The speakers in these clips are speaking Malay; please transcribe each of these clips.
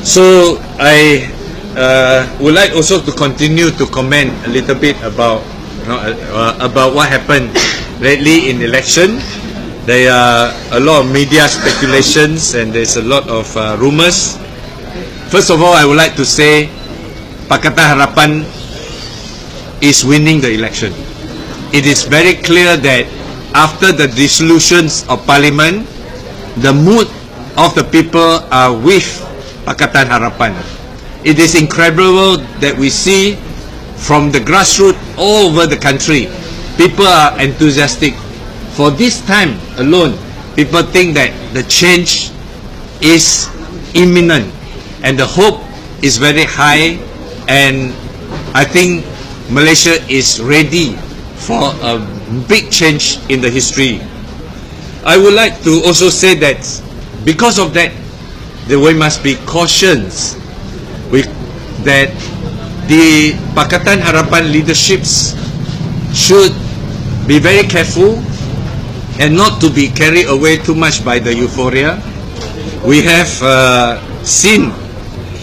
So I would like also to continue to comment a little bit about about what happened lately in election. There are a lot of media speculations and there's a lot of rumors. First of all, I would like to say Pakatan Harapan is winning the election. It is very clear that after the dissolutions of Parliament, the mood of the people are with Pakatan Harapan. It is incredible that we see from the grassroots all over the country, people are enthusiastic. For this time alone, people think that the change is imminent and the hope is very high, and I think Malaysia is ready for a big change in the history. I would like to also say that because of that, we must be cautious that the Pakatan Harapan leaderships should be very careful and not to be carried away too much by the euphoria. We have seen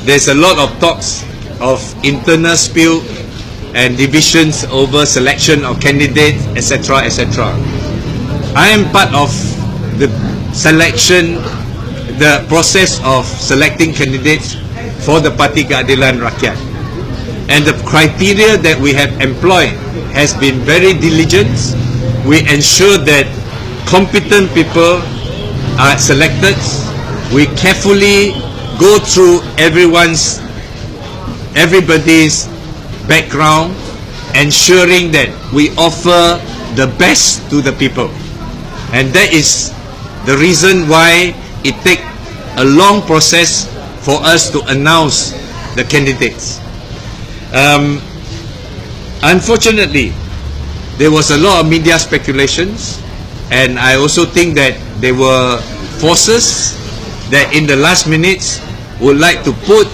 there's a lot of talks of internal spill and divisions over selection of candidates, etc., etc. I am part of the process of selecting candidates for the Parti Keadilan Rakyat, and the criteria that we have employed has been very diligent. We ensure that competent people are selected. We carefully go through everybody's background, ensuring that we offer the best to the people, and that is the reason why it takes a long process for us to announce the candidates. Unfortunately, there was a lot of media speculations, and I also think that there were forces that in the last minutes would like to put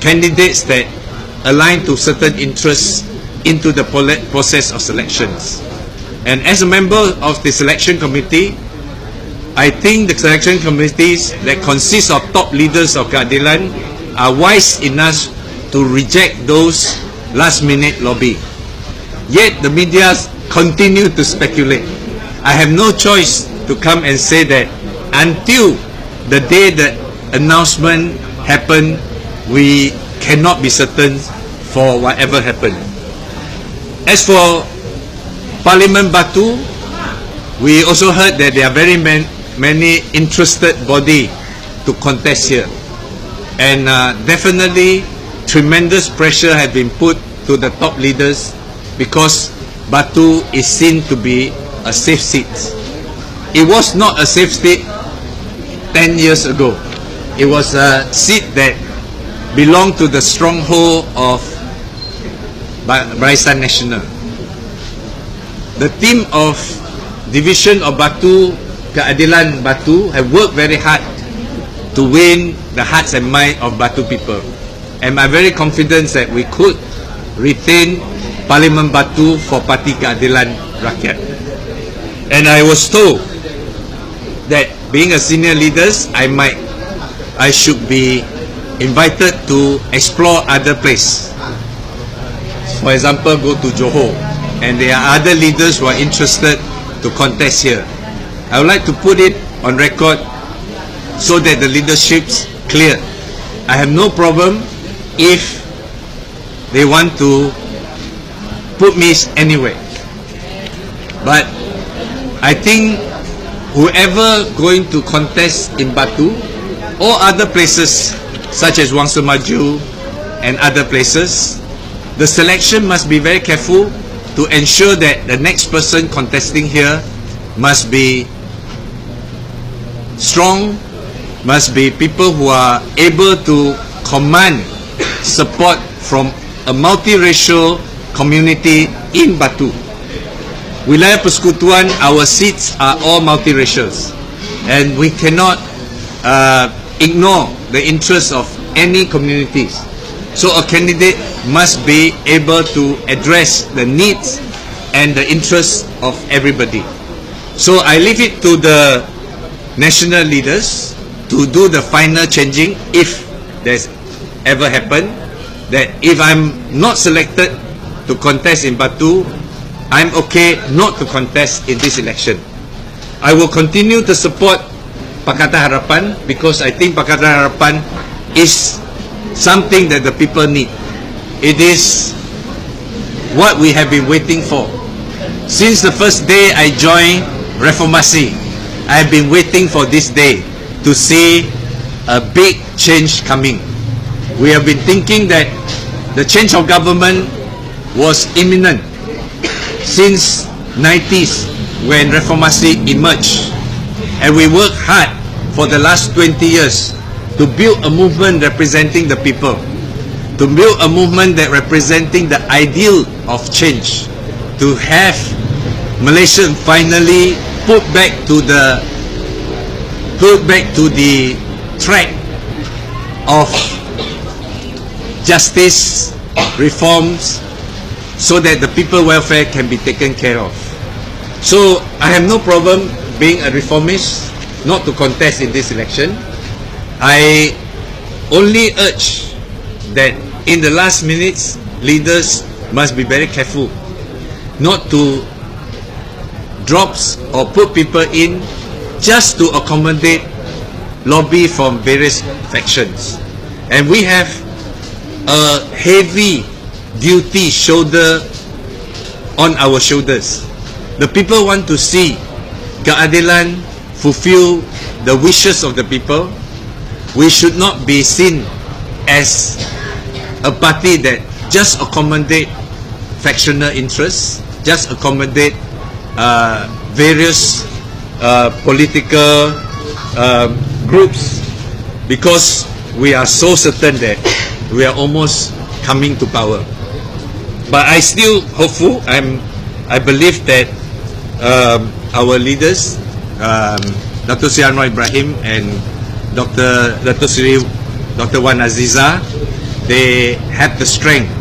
candidates that align to certain interests into the process of selections. And as a member of the selection committee, I think the selection committees that consist of top leaders of Keadilan are wise enough to reject those last-minute lobby. Yet the media continue to speculate. I have no choice to come and say that until the day the announcement happened, we cannot be certain for whatever happened. As for Parliament Batu, we also heard that there are very many interested body to contest here, and definitely tremendous pressure has been put to the top leaders because Batu is seen to be a safe seat. It was not a safe seat 10 years ago. It was a seat that belonged to the stronghold of Barisan Nasional. The team of division of Batu, Keadilan Batu, have worked very hard to win the hearts and minds of Batu people, and I'm very confident that we could retain Parliament Batu for Parti Keadilan Rakyat. And I was told that being a senior leader, I should be invited to explore other places. For example, go to Johor, and there are other leaders who are interested to contest here. I would like to put it on record so that the leadership's clear. I have no problem if they want to put me anywhere, but I think whoever going to contest in Batu or other places such as Wang Semaju and other places, the selection must be very careful to ensure that the next person contesting here must be strong, must be people who are able to command support from a multiracial community in Batu. Wilayah Persekutuan, our seats are all multiracials, and we cannot ignore the interests of any communities. So a candidate must be able to address the needs and the interests of everybody. So I leave it to the national leaders to do the final changing if that's ever happened, that if I'm not selected to contest in Batu, I'm okay not to contest in this election. I will continue to support Pakatan Harapan because I think Pakatan Harapan is something that the people need. It is what we have been waiting for. Since the first day I joined Reformasi, I have been waiting for this day to see a big change coming. We have been thinking that the change of government was imminent since 90s when Reformasi emerged, and we worked hard for the last 20 years to build a movement representing the people, to build a movement that representing the ideal of change, to have Malaysia finally put back to the track of justice, reforms, so that the people welfare can be taken care of. So I have no problem being a reformist, not to contest in this election. I only urge that in the last minutes, leaders must be very careful not to drops or put people in just to accommodate lobby from various factions. And we have a heavy duty on our shoulders. The people want to see keadilan fulfill the wishes of the people. We should not be seen as a party that just accommodate factional interests, just accommodate various political groups, because we are so certain that we are almost coming to power. But I still hopeful. I believe that our leaders, Dr. Sri Anwar Ibrahim and Dr. Wan Aziza, they have the strength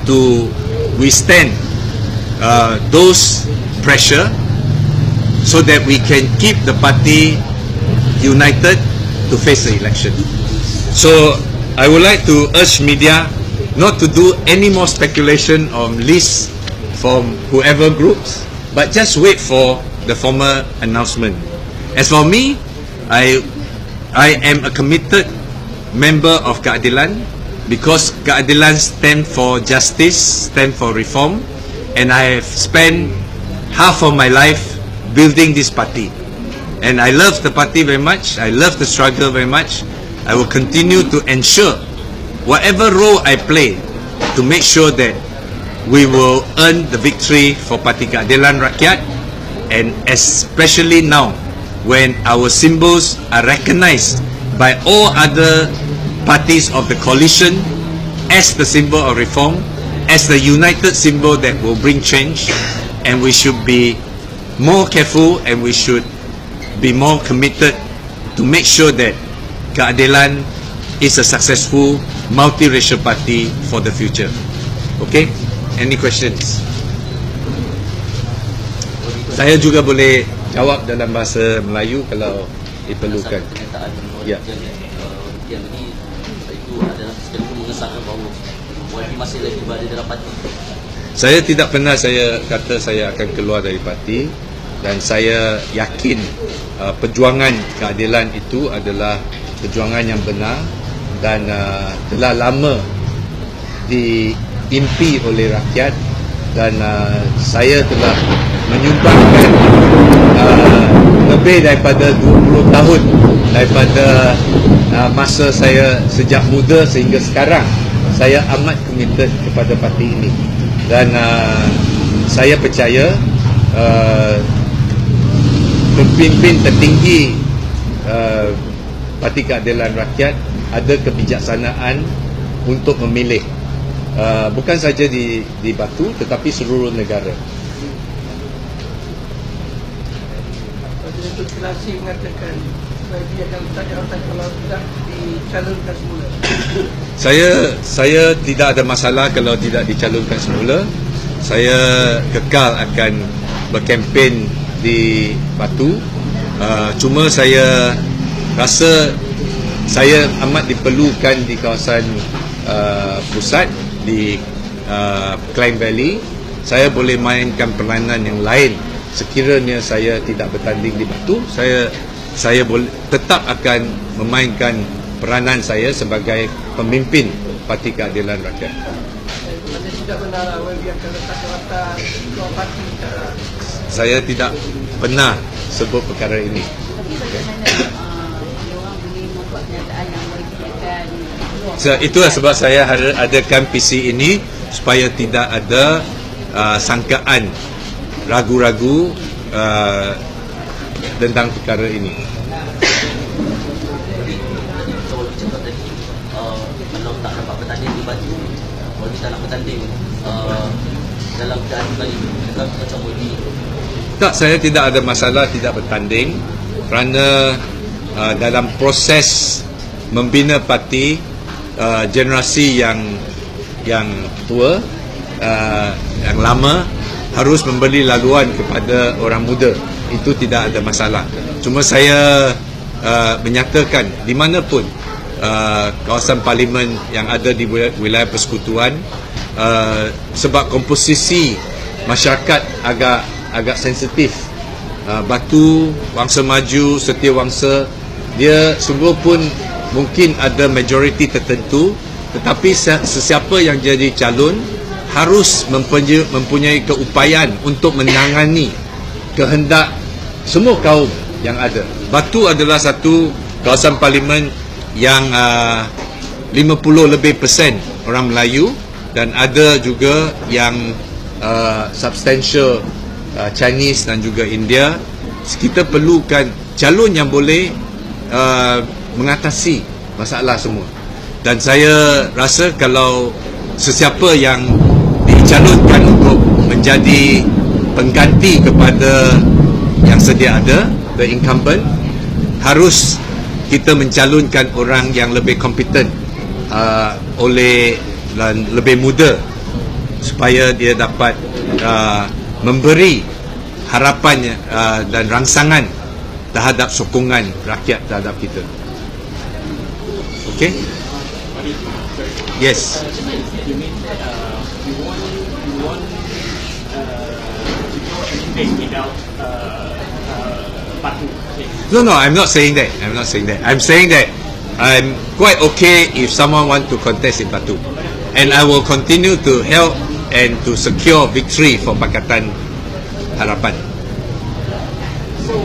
to withstand those pressure, so that we can keep the party united to face the election. So I would like to urge media not to do any more speculation on lists from whoever groups, but just wait for the formal announcement. As for me, I am a committed member of Keadilan, because Keadilan stand for justice, stand for reform, and I have spent half of my life building this party. And I love the party very much. I love the struggle very much. I will continue to ensure whatever role I play to make sure that we will earn the victory for Parti Keadilan Rakyat, and especially now when our symbols are recognized by all other parties of the coalition as the symbol of reform, as the united symbol that will bring change. And we should be more careful, and we should be more committed to make sure that Keadilan is a successful multiracial party for the future. Okay? Any questions? Saya juga boleh jawab dalam bahasa Melayu kalau diperlukan. Ya. Yang ini itu adalah sekaligus mengesahkan bahawa YB masih lagi berada dalam parti. Saya tidak pernah saya kata saya akan keluar dari parti, dan saya yakin perjuangan keadilan itu adalah perjuangan yang benar dan telah lama diimpi oleh rakyat, dan saya telah menyumbangkan lebih daripada 20 tahun daripada masa saya sejak muda sehingga sekarang. Saya amat komited kepada parti ini, dan saya percaya pemimpin tertinggi Parti Keadilan Rakyat ada kebijaksanaan untuk memilih bukan saja di Batu tetapi seluruh negara. Datuk Kelasi mengatakan dia akan letak jawatan kalau tidak dicalonkan semula. Saya tidak ada masalah kalau tidak dicalonkan semula. Saya kekal akan berkempen di Batu. Cuma saya rasa saya amat diperlukan di kawasan pusat di Klang Valley. Saya boleh mainkan peranan yang lain. Sekiranya saya tidak bertanding di Batu, saya boleh tetap akan memainkan peranan saya sebagai pemimpin Parti Keadilan Rakyat. Mana tidak benar YB akan letak jawatan keluar parti. Saya tidak pernah sebut perkara ini. Tapi bagaimana diorang boleh membuat kenyataan yang YB akan keluar? So, itulah sebab saya adakan PC ini supaya tidak ada sangkaan ragu-ragu tentang perkara ini. So, cakap tadi kalau tak dapat bertanding di Batu, kalau kita nak bertanding dalam keadaan Bali, macam YB. Tak, saya tidak ada masalah tidak bertanding kerana dalam proses membina parti generasi yang tua, yang lama harus memberi laluan kepada orang muda. Itu tidak ada masalah. Cuma saya menyatakan di mana pun kawasan parlimen yang ada di wilayah persekutuan, sebab komposisi masyarakat agak sensitif. Batu, Wangsa Maju, Setiawangsa, dia sungguh pun mungkin ada majoriti tertentu, tetapi sesiapa yang jadi calon harus mempunyai keupayaan untuk menangani kehendak semua kaum yang ada. Batu adalah satu kawasan parlimen yang 50% lebih orang Melayu, dan ada juga yang substantial Chinese dan juga India. Kita perlukan calon yang boleh mengatasi masalah semua. Dan saya rasa kalau sesiapa yang dicalonkan untuk menjadi pengganti kepada yang sedia ada, the incumbent, harus kita mencalonkan orang yang lebih kompeten dan lebih muda, supaya dia dapat memberi harapan dan rangsangan terhadap sokongan rakyat terhadap kita. Okay? Yes. You mean that you want to go without Batu? No, I'm not saying that. I'm saying that I'm quite okay if someone want to contest in Batu, and I will continue to help and to secure victory for Pakatan Harapan. So,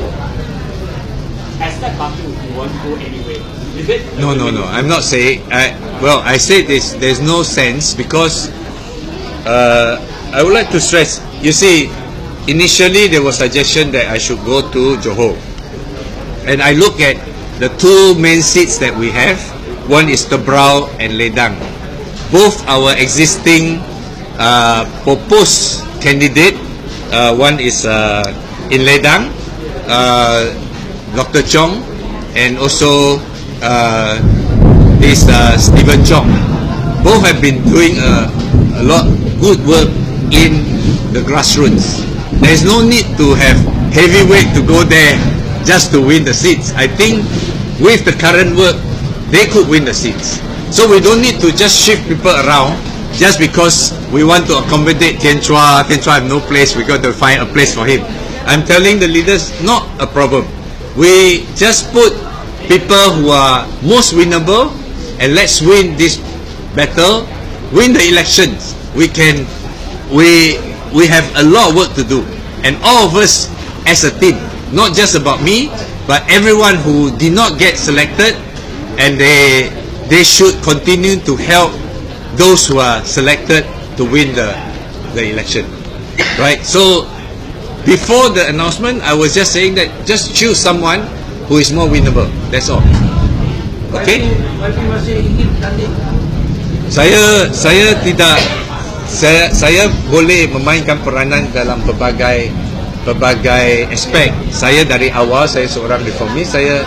as that Batu, you won't go anywhere. Is it? No. I'm not saying. I say this. There's no sense because I would like to stress. You see, initially there was suggestion that I should go to Johor, and I look at the two main seats that we have. One is Tebrau and Ledang. Both our existing proposed candidate. One is in Ledang, Dr. Chong, and also this Stephen Chong. Both have been doing a lot good work in the grassroots. There is no need to have heavyweight to go there just to win the seats. I think with the current work, they could win the seats. So we don't need to just shift people around just because we want to accommodate TIAN CHUA. TIAN CHUA have no place, we got to find a place for him. I'm telling the leaders, not a problem. We just put people who are most winnable, and let's win this battle, win the elections. We have a lot of work to do, and all of us as a team, not just about me, but everyone who did not get selected, and they should continue to help those who are selected to win the election, right? So before the announcement, I was just saying that just choose someone who is more winnable. That's all. Okay? YB masih ingin bertanding. Saya tidak. Saya boleh memainkan peranan dalam pelbagai aspek. Saya dari awal saya seorang reformis. Saya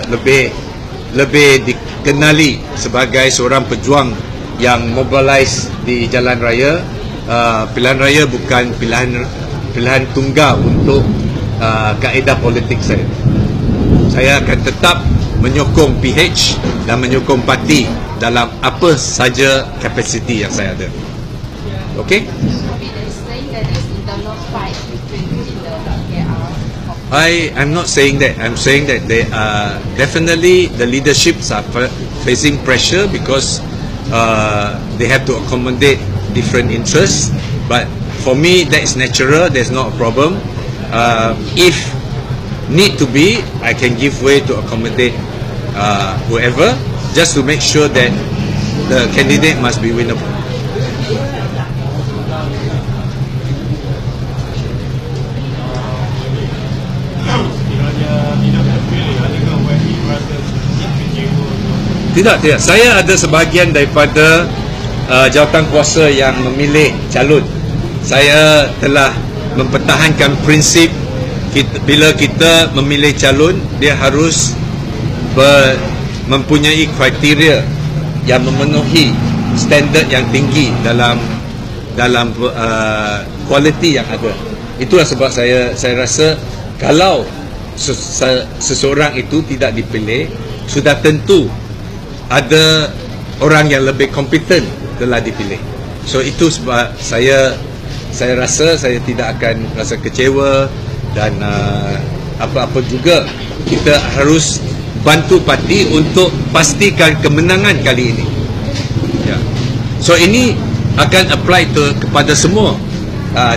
lebih dikenali sebagai seorang pejuang yang mobilize di jalan raya. Pilihan raya bukan pilihan tunggal untuk kaedah politik saya. Saya akan tetap menyokong PH dan menyokong parti dalam apa saja kapasiti yang saya ada. Okay? I'm not saying that. I'm saying that they are definitely, the leaderships are facing pressure because they have to accommodate different interests. But for me, that is natural. There's not a problem. If need to be, I can give way to accommodate whoever, just to make sure that the candidate must be winnable. Tidak. Saya ada sebahagian daripada jawatan kuasa yang memilih calon. Saya telah mempertahankan prinsip bila kita memilih calon, dia harus mempunyai kriteria yang memenuhi standard yang tinggi dalam kualiti yang ada. Itulah sebab saya rasa kalau seseorang itu tidak dipilih, sudah tentu ada orang yang lebih kompeten telah dipilih. So itu sebab saya rasa saya tidak akan rasa kecewa dan apa-apa juga kita harus bantu parti untuk pastikan kemenangan kali ini. Ya. So ini akan apply kepada semua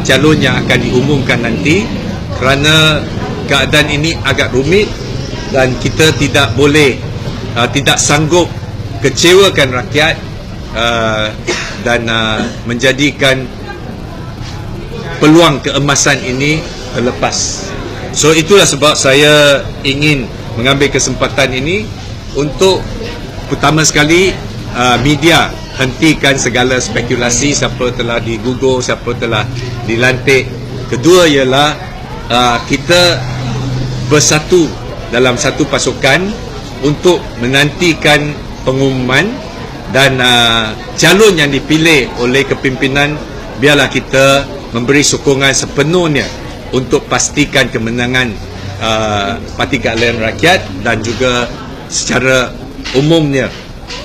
calon yang akan diumumkan nanti, kerana keadaan ini agak rumit dan kita tidak boleh tidak sanggup kecewakan rakyat dan menjadikan peluang keemasan ini terlepas. So itulah sebab saya ingin mengambil kesempatan ini untuk pertama sekali media hentikan segala spekulasi siapa telah digugur, siapa telah dilantik. Kedua ialah kita bersatu dalam satu pasukan untuk menantikan pengumuman dan calon yang dipilih oleh kepimpinan, biarlah kita memberi sokongan sepenuhnya untuk pastikan kemenangan Parti Keadilan Rakyat dan juga secara umumnya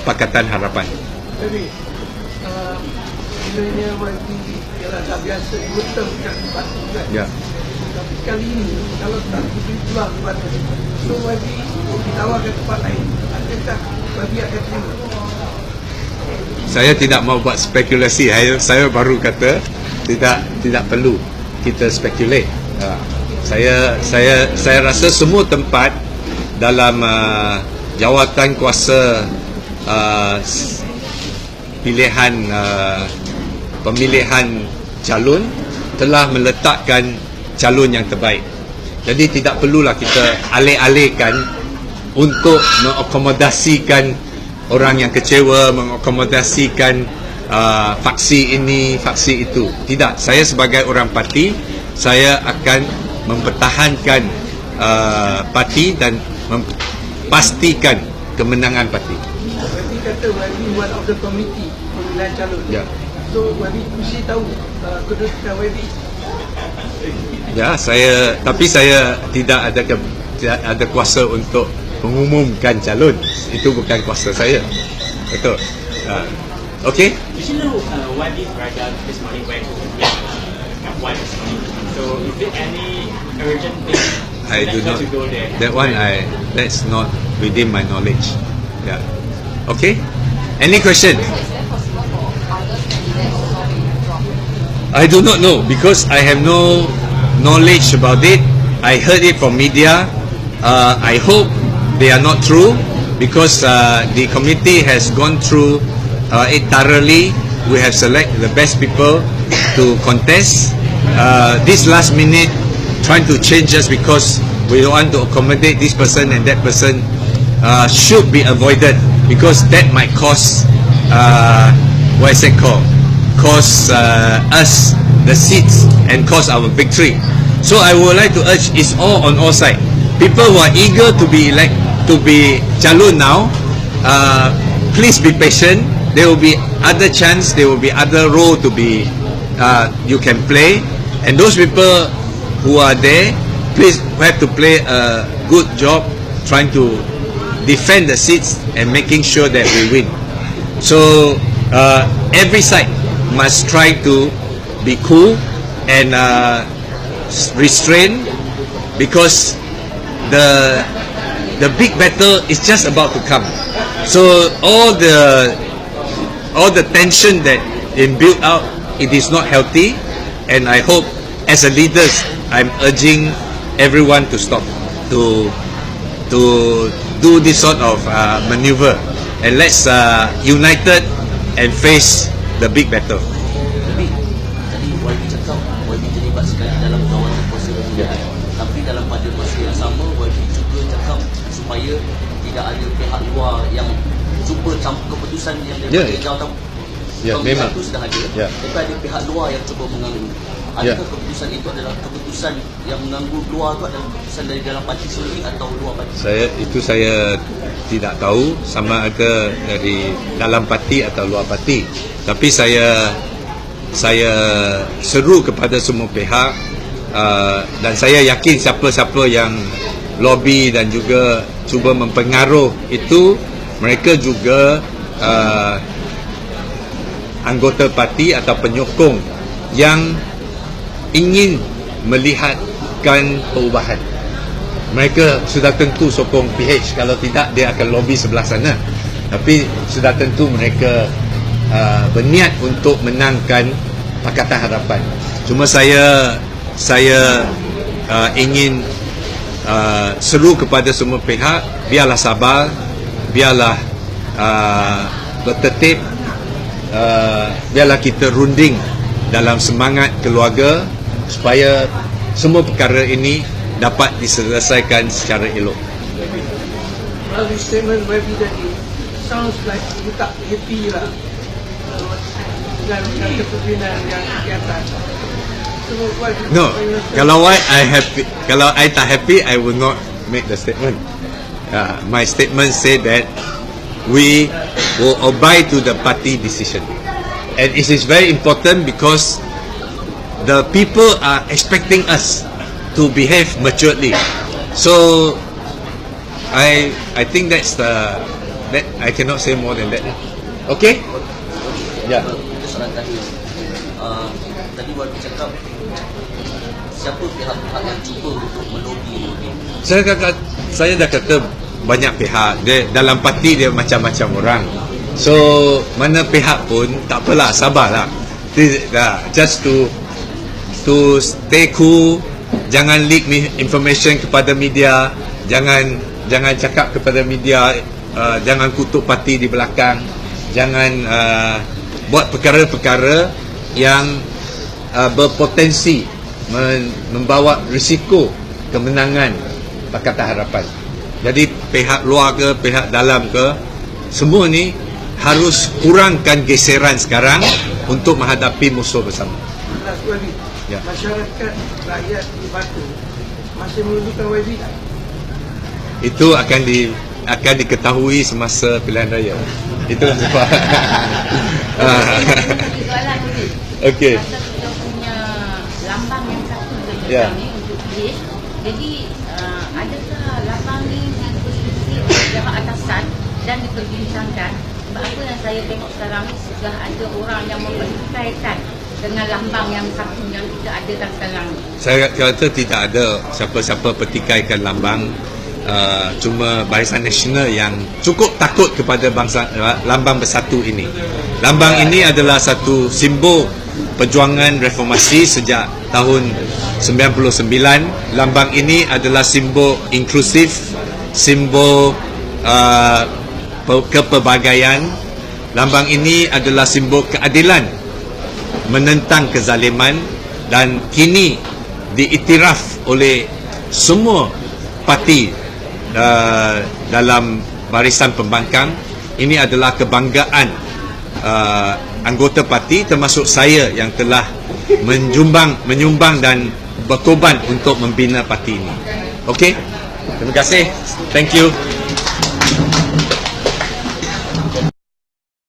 Pakatan Harapan. Jadi, sebenarnya YB ialah dah biasa 2 term kat parti kan. Ya. Tapi kali ini, kalau tak diberi peluang kepada, so YB ditawarkan tempat lain, adakah YB akan terima? Saya tidak mau buat spekulasi. Saya baru kata tidak perlu kita speculate. Saya rasa semua tempat dalam jawatan kuasa pemilihan calon telah meletakkan calon yang terbaik. Jadi tidak perlulah kita alih-alihkan untuk mengakomodasikan orang yang kecewa, mengakomodasikan faksi ini, faksi itu. Tidak, saya sebagai orang parti, saya akan mempertahankan parti dan pastikan kemenangan parti. YB kata YB one of the committee pemilihan calon. Ya. So YB mesti tahu kedudukan YB. Ya, tapi saya tidak ada kuasa untuk mengumumkan calon. Itu bukan kuasa saya. Betul. Okay. Did you know YB's brother this morning went to F1 this morning? So is there any urgent thing I do not. to go there? That one that's not within my knowledge. Yeah. Okay. Any question? I do not know because I have no knowledge about it. I heard it from media. I hope they are not true because the committee has gone through it thoroughly. We have selected the best people to contest. This last minute trying to change just because we want to accommodate this person and that person should be avoided because that might cause what is it called? Cause us the seats and cause our victory. So I would like to urge it's all on all sides. People who are eager to be calon now, please be patient. There will be other chance, there will be other role to be you can play, and those people who are there, please have to play a good job trying to defend the seats and making sure that we win. So every side must try to be cool and restrain, because the big battle is just about to come. So all the tension that in built out, it is not healthy, and I hope as a leaders I'm urging everyone to stop, to do this sort of maneuver, and let's united and face the big battle. Tapi tadi YB cakap YB terlibat sekali dalam jawatan kuasa pemilihan, tapi dalam pada masa yang sama YB juga cakap supaya tidak ada pihak luar yang cuba campur keputusan yang daripada jawatan pemilihan itu sudah ada, tapi ada pihak luar yang cuba mengganggu. Adakah keputusan itu adalah keputusan yang mengganggu luar itu adalah keputusan dari dalam parti sendiri atau luar parti? Saya tidak tahu sama ada dari dalam parti atau luar parti. Tapi saya seru kepada semua pihak, dan saya yakin siapa-siapa yang lobby dan juga cuba mempengaruh itu, mereka juga anggota parti atau penyokong yang ingin melihatkan perubahan. Mereka sudah tentu sokong PH, kalau tidak dia akan lobby sebelah sana. Tapi sudah tentu mereka berniat untuk menangkan Pakatan Harapan. Cuma saya ingin seru kepada semua pihak, biarlah sabar, biarlah bertertib, biarlah kita runding dalam semangat keluarga supaya semua perkara ini dapat diselesaikan secara elok. Well, this statement YB tadi sounds like you tak happy lah dengan kepimpinan yang di atas. So, No, kalau I tak happy, I will not make the statement. My statement say that we will obey to the party decision, and it is very important because the people are expecting us to behave maturely. So I think that I cannot say more than that. Okay? Yeah. Soalan tadi, tadi YB cakap siapa pihak-pihak yang cuba untuk melobi? Saya dah kata banyak pihak. Dalam parti dia macam-macam orang. So mana pihak pun tak apalah, sabarlah. Just to stay cool, jangan leak information kepada media, jangan cakap kepada media, jangan kutuk parti di belakang, jangan buat perkara-perkara yang berpotensi membawa risiko kemenangan Pakatan Harapan. Jadi pihak luar ke pihak dalam ke, semua ni harus kurangkan geseran sekarang untuk menghadapi musuh bersama. Ya. Masyarakat rakyat di Batu masih menunjukkan YB tak? Itu akan diketahui semasa pilihan raya. Itu sebab. Soalan ni. Okey. Pasal kita punya lambang yang satu Ya. ni untuk PH. Jadi adakah lambang ni yang posisi jarak atasan dan diperbincangkan? Sebab apa yang saya tengok sekarang ni sudah ada orang yang memperkaitan dengan lambang yang satu yang tidak ada sekarang. Saya kata tidak ada siapa-siapa pertikaikan lambang. Cuma Barisan Nasional yang cukup takut kepada bangsa lambang bersatu ini. Lambang ini adalah satu simbol perjuangan reformasi sejak tahun 99. Lambang ini adalah simbol inklusif, simbol kepelbagaian. Lambang ini adalah simbol keadilan, menentang kezaliman, dan kini diiktiraf oleh semua parti dalam barisan pembangkang. Ini adalah kebanggaan anggota parti, termasuk saya yang telah menyumbang dan berkorban untuk membina parti ini. Okey, terima kasih, thank you.